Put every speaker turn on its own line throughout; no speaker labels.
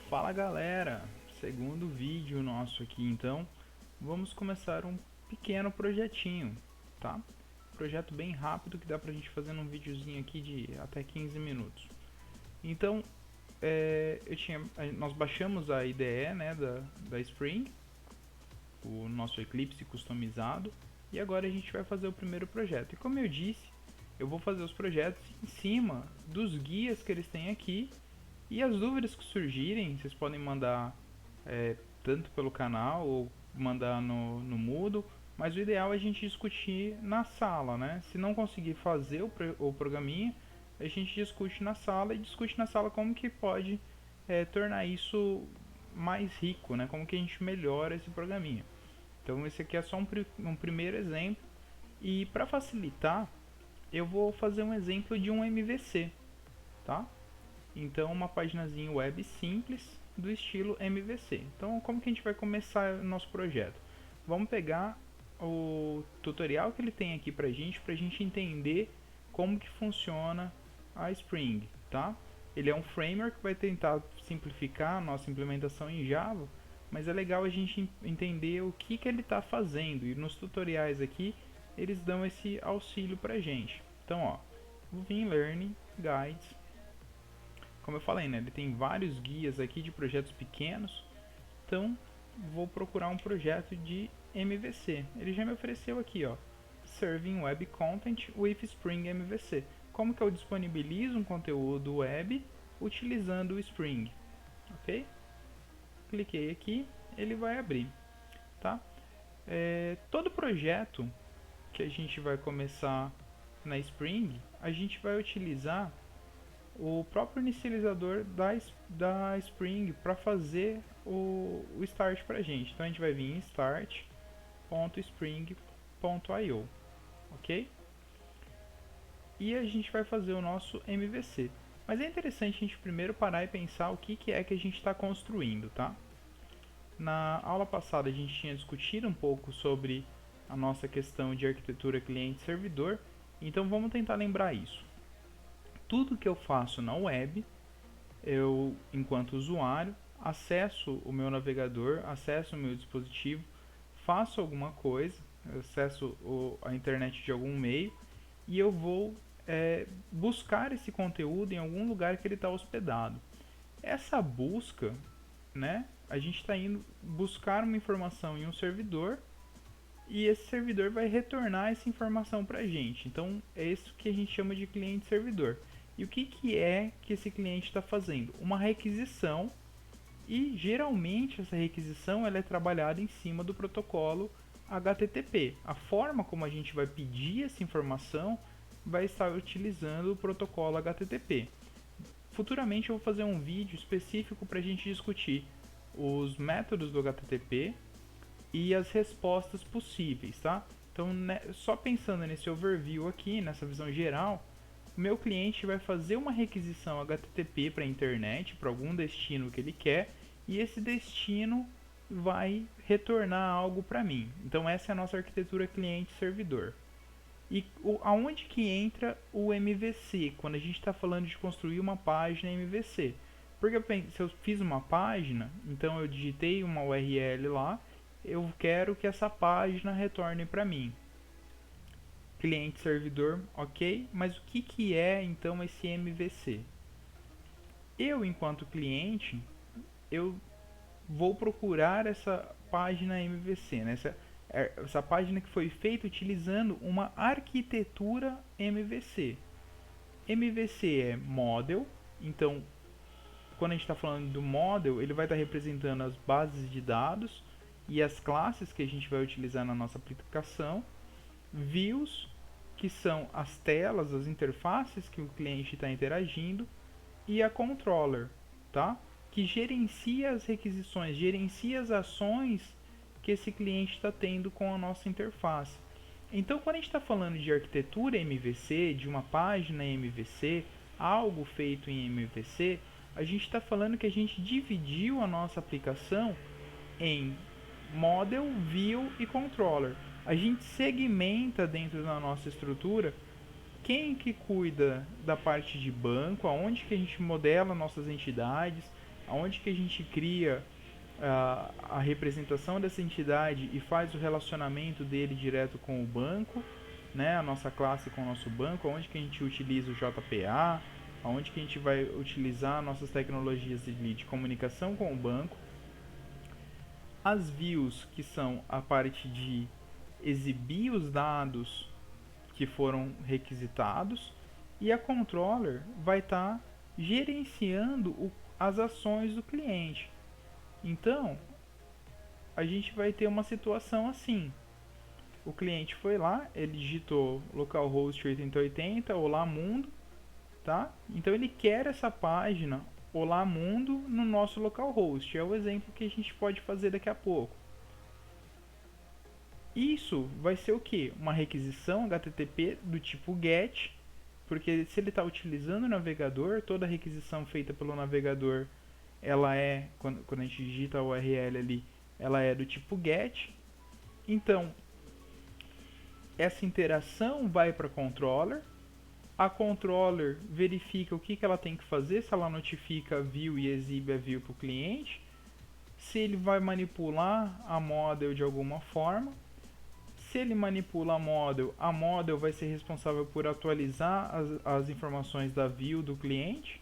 Fala galera, segundo vídeo nosso aqui então, vamos começar um pequeno projetinho, tá? Projeto bem rápido que dá pra gente fazer num videozinho aqui de até 15 minutos. Então, nós baixamos a IDE, né, da Spring, o nosso Eclipse customizado, e agora a gente vai fazer o primeiro projeto. E como eu disse, eu vou fazer os projetos em cima dos guias que eles têm aqui. E as dúvidas que surgirem, vocês podem mandar tanto pelo canal ou mandar no Moodle, mas o ideal é a gente discutir na sala, né? Se não conseguir fazer o programinha, a gente discute na sala e discute na sala como que pode tornar isso mais rico, né? Como que a gente melhora esse programinha. Então esse aqui é só um primeiro exemplo e para facilitar, eu vou fazer um exemplo de um MVC, tá? Então uma paginazinha web simples do estilo MVC. Então como que a gente vai começar o nosso projeto? Vamos pegar o tutorial que ele tem aqui pra gente entender como que funciona a Spring, tá? Ele é um framework que vai tentar simplificar a nossa implementação em Java, mas é legal a gente entender o que ele está fazendo, e nos tutoriais aqui eles dão esse auxílio pra gente. Então ó, vou vir em Learning Guides. Como eu falei, né, ele tem vários guias aqui de projetos pequenos, então vou procurar um projeto de MVC. Ele já me ofereceu aqui, ó, Serving Web Content with Spring MVC. Como que eu disponibilizo um conteúdo web utilizando o Spring, ok? Cliquei aqui, ele vai abrir, tá? Todo projeto que a gente vai começar na Spring, a gente vai utilizar o próprio inicializador da Spring para fazer o start para a gente. Então a gente vai vir em start.spring.io, ok? E a gente vai fazer o nosso MVC. Mas é interessante a gente primeiro parar e pensar o que é que a gente está construindo, tá? Na aula passada a gente tinha discutido um pouco sobre a nossa questão de arquitetura cliente-servidor, então vamos tentar lembrar isso. Tudo que eu faço na web, eu, enquanto usuário, acesso o meu navegador, acesso o meu dispositivo, faço alguma coisa, acesso a internet de algum meio e eu vou buscar esse conteúdo em algum lugar que ele está hospedado. Essa busca, né, a gente está indo buscar uma informação em um servidor e esse servidor vai retornar essa informação para a gente. Então é isso que a gente chama de cliente-servidor. E o que é que esse cliente está fazendo? Uma requisição, e geralmente essa requisição ela é trabalhada em cima do protocolo HTTP. A forma como a gente vai pedir essa informação vai estar utilizando o protocolo HTTP. Futuramente eu vou fazer um vídeo específico para a gente discutir os métodos do HTTP e as respostas possíveis, tá? Então, né, só pensando nesse overview aqui, nessa visão geral, o meu cliente vai fazer uma requisição HTTP para a internet, para algum destino que ele quer, e esse destino vai retornar algo para mim. Então, essa é a nossa arquitetura cliente-servidor. E aonde que entra o MVC, quando a gente está falando de construir uma página MVC? Porque se eu fiz uma página, então eu digitei uma URL lá, eu quero que essa página retorne para mim. Cliente servidor, ok, mas o que é então esse MVC? Eu, enquanto cliente, eu vou procurar essa página MVC, né? Essa página que foi feita utilizando uma arquitetura MVC. MVC é model, então quando a gente está falando do model, ele vai estar representando as bases de dados e as classes que a gente vai utilizar na nossa aplicação. Views, que são as telas, as interfaces que o cliente está interagindo, e a controller, tá? Que gerencia as requisições, gerencia as ações que esse cliente está tendo com a nossa interface. Então, quando a gente está falando de arquitetura MVC, de uma página MVC, algo feito em MVC, a gente está falando que a gente dividiu a nossa aplicação em model, view e controller. A gente segmenta dentro da nossa estrutura quem que cuida da parte de banco, aonde que a gente modela nossas entidades, onde que a gente cria a representação dessa entidade e faz o relacionamento dele direto com o banco, né, a nossa classe com o nosso banco, onde que a gente utiliza o JPA, onde que a gente vai utilizar nossas tecnologias de comunicação com o banco, as views, que são a parte de exibir os dados que foram requisitados, e a controller vai estar gerenciando as ações do cliente. Então, a gente vai ter uma situação assim. O cliente foi lá, ele digitou localhost 8080, olá mundo, tá? Então ele quer essa página olá mundo no nosso localhost. É o exemplo que a gente pode fazer daqui a pouco. Isso vai ser o que? Uma requisição HTTP do tipo GET, porque se ele está utilizando o navegador, toda requisição feita pelo navegador, ela é, quando a gente digita a URL ali, ela é do tipo GET. Então, essa interação vai para a controller verifica o que ela tem que fazer, se ela notifica a view e exibe a view para o cliente, se ele vai manipular a model de alguma forma. Se ele manipula a model vai ser responsável por atualizar as informações da view do cliente,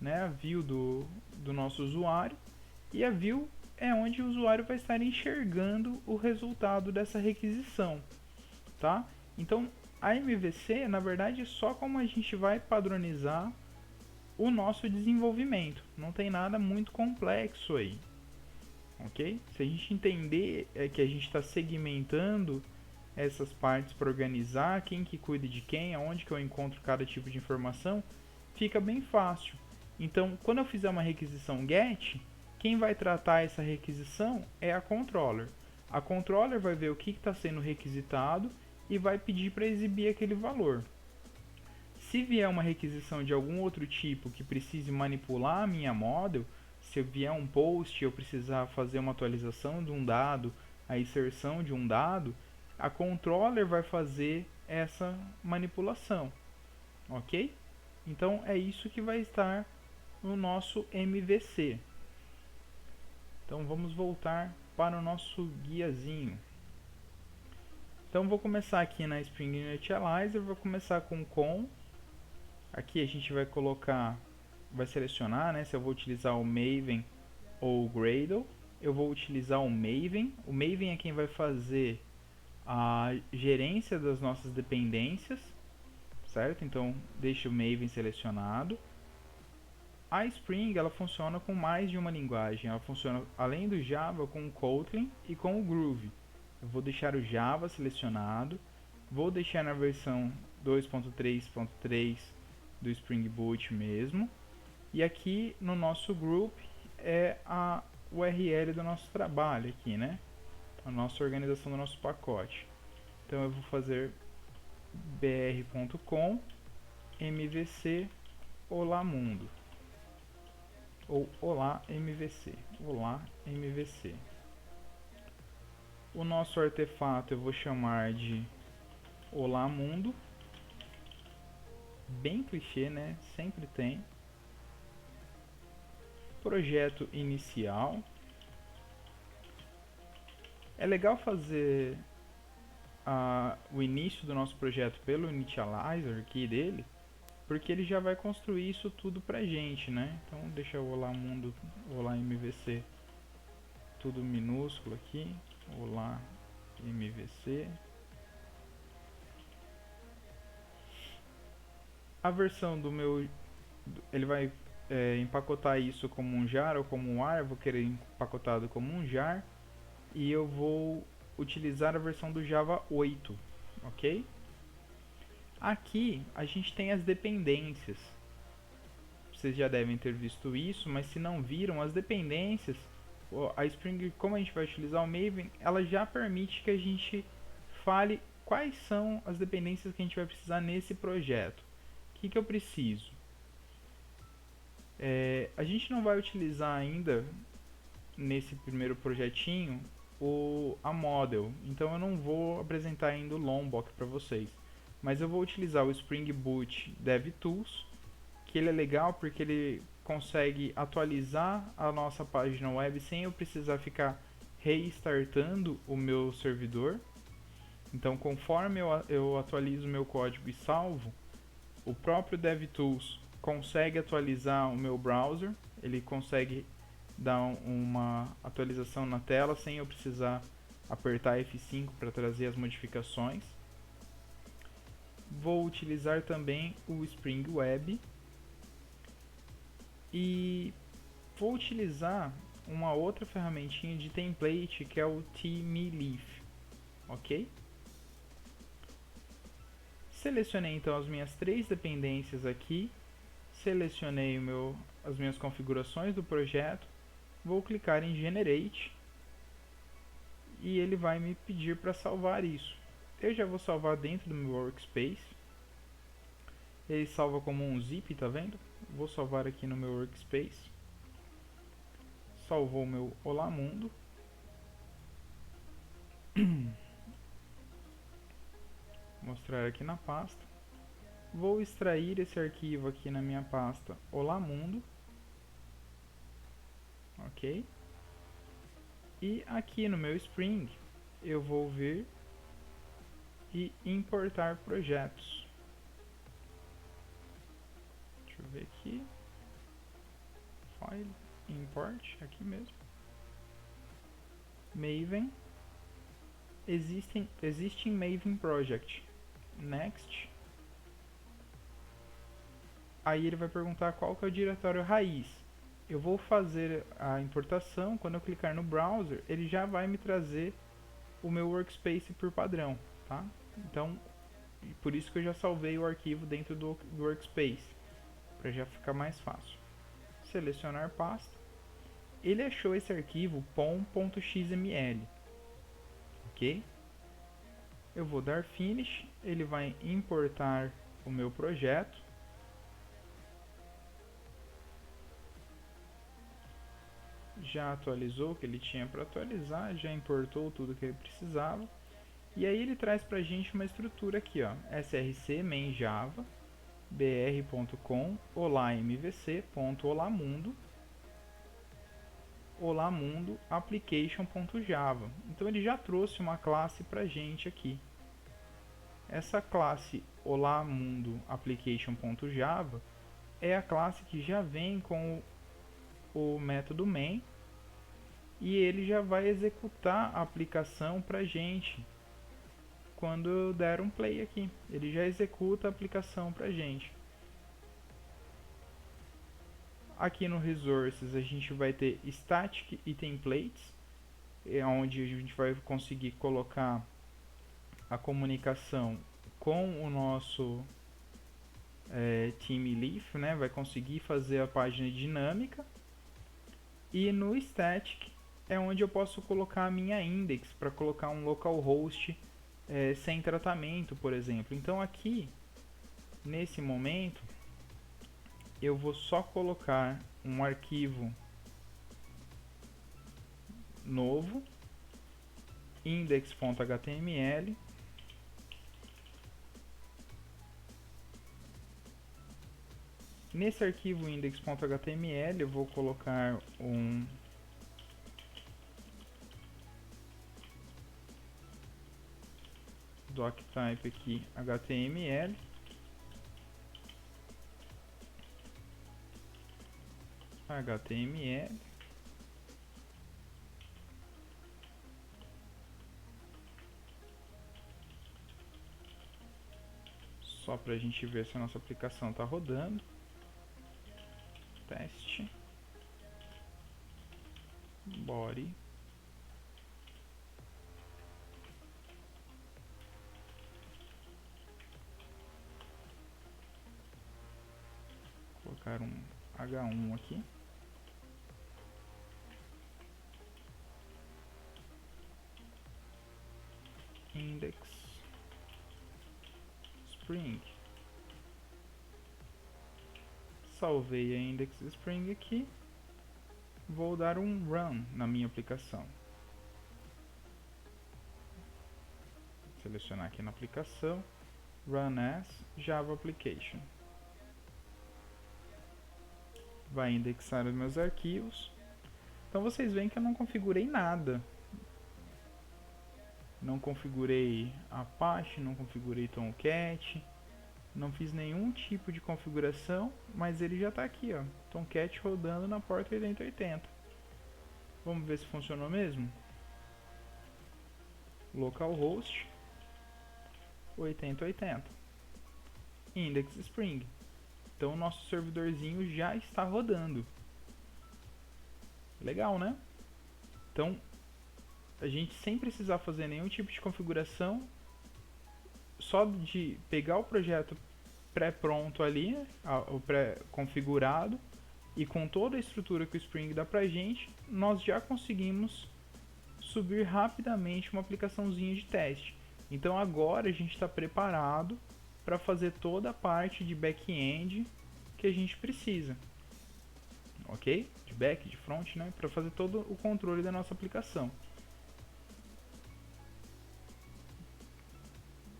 né, a view do nosso usuário, e a view é onde o usuário vai estar enxergando o resultado dessa requisição, tá? Então, a MVC, na verdade, é só como a gente vai padronizar o nosso desenvolvimento. Não tem nada muito complexo aí, ok? Se a gente entender que a gente está segmentando essas partes para organizar quem que cuida de quem, aonde que eu encontro cada tipo de informação, fica bem fácil. Então, quando eu fizer uma requisição GET, quem vai tratar essa requisição é a controller. A controller vai ver o que está sendo requisitado e vai pedir para exibir aquele valor. Se vier uma requisição de algum outro tipo que precise manipular a minha model, se vier um post e eu precisar fazer uma atualização de um dado, a inserção de um dado, a controller vai fazer essa manipulação, ok? Então é isso que vai estar no nosso MVC. Então vamos voltar para o nosso guiazinho. Então vou começar aqui na Spring Initializer, vou começar com. Aqui a gente vai colocar, vai selecionar, né, se eu vou utilizar o Maven ou o Gradle. Eu vou utilizar o Maven. O Maven é quem vai fazer a gerência das nossas dependências, certo? Então deixe o Maven selecionado. A Spring ela funciona com mais de uma linguagem. Ela funciona além do Java com o Kotlin e com o Groovy. Eu vou deixar o Java selecionado. Vou deixar na versão 2.3.3 do Spring Boot mesmo. E aqui no nosso group é a URL do nosso trabalho aqui, né? A nossa organização do nosso pacote. Então eu vou fazer br.com mvc olá mundo ou olá mvc. O nosso artefato eu vou chamar de olá mundo. Bem clichê, né? Sempre tem. Projeto inicial. É legal fazer o início do nosso projeto pelo initializer aqui dele, porque ele já vai construir isso tudo pra gente, né? Então deixa o olá mundo, olá MVC tudo minúsculo aqui, olá MVC. A versão do meu, ele vai empacotar isso como um jar ou como um ar, eu vou querer empacotado como um jar, e eu vou utilizar a versão do Java 8, ok? Aqui a gente tem as dependências. Vocês já devem ter visto isso, mas se não viram, as dependências, a Spring, como a gente vai utilizar o Maven, ela já permite que a gente fale quais são as dependências que a gente vai precisar nesse projeto. O que eu preciso? A gente não vai utilizar ainda, nesse primeiro projetinho, a model, então eu não vou apresentar ainda o Lombok para vocês, mas eu vou utilizar o Spring Boot DevTools, que ele é legal porque ele consegue atualizar a nossa página web sem eu precisar ficar restartando o meu servidor. Então, conforme eu atualizo o meu código e salvo, o próprio DevTools consegue atualizar o meu browser, ele consegue dar uma atualização na tela sem eu precisar apertar F5 para trazer as modificações. Vou utilizar também o Spring Web e vou utilizar uma outra ferramentinha de template que é o TmeLeaf, ok? Selecionei então as minhas 3 dependências aqui, selecionei as minhas configurações do projeto, vou clicar em Generate e ele vai me pedir para salvar isso. Eu já vou salvar dentro do meu workspace. Ele salva como um zip, tá vendo? Vou salvar aqui no meu workspace. Salvou o meu Olá Mundo. Mostrar aqui na pasta. Vou extrair esse arquivo aqui na minha pasta Olá Mundo. Ok? E aqui no meu Spring eu vou vir e importar projetos. Deixa eu ver aqui. File, import, aqui mesmo. Maven. Existe Maven Project. Next. Aí ele vai perguntar qual que é o diretório raiz. Eu vou fazer a importação, quando eu clicar no browser, ele já vai me trazer o meu workspace por padrão, tá? Então, por isso que eu já salvei o arquivo dentro do workspace, para já ficar mais fácil. Selecionar pasta. Ele achou esse arquivo pom.xml, ok? Eu vou dar finish, ele vai importar o meu projeto. Já atualizou o que ele tinha para atualizar, já importou tudo que ele precisava. E aí ele traz para a gente uma estrutura aqui, ó, src main java br.com olá.mvc.olamundo olamundo application.java. Então ele já trouxe uma classe para a gente aqui. Essa classe olamundo application.java é a classe que já vem com o método main e ele já vai executar a aplicação para a gente quando eu der um play aqui. Ele já executa a aplicação para a gente. Aqui no Resources a gente vai ter Static e Templates, onde a gente vai conseguir colocar a comunicação com o nosso TmeLeaf, né? Vai conseguir fazer a página dinâmica. E no Static é onde eu posso colocar a minha index para colocar um localhost sem tratamento, por exemplo. Então aqui, nesse momento, eu vou só colocar um arquivo novo, index.html, nesse arquivo index.html eu vou colocar um doctype aqui HTML, só para a gente ver se a nossa aplicação está rodando. Teste body colocar um H1 aqui. Index Spring. Salvei a Index Spring aqui. Vou dar um Run na minha aplicação. Selecionar aqui na aplicação. Run as Java Application. vai indexar os meus arquivos. Então vocês veem que eu não configurei nada. Não configurei Apache, não configurei Tomcat, não fiz nenhum tipo de configuração, mas ele já está aqui, ó, Tomcat rodando na porta 8080. Vamos ver se funcionou mesmo? Localhost 8080, Index Spring. Então o nosso servidorzinho já está rodando. Legal, né? Então a gente sem precisar fazer nenhum tipo de configuração, só de pegar o projeto pré-pronto ali, o pré-configurado, e com toda a estrutura que o Spring dá pra gente, nós já conseguimos subir rapidamente uma aplicaçãozinha de teste. Então agora a gente está preparado para fazer toda a parte de back-end que a gente precisa, ok? De back, de front, né? Para fazer todo o controle da nossa aplicação.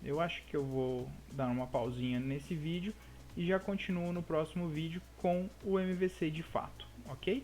Eu acho que eu vou dar uma pausinha nesse vídeo e já continuo no próximo vídeo com o MVC de fato, ok?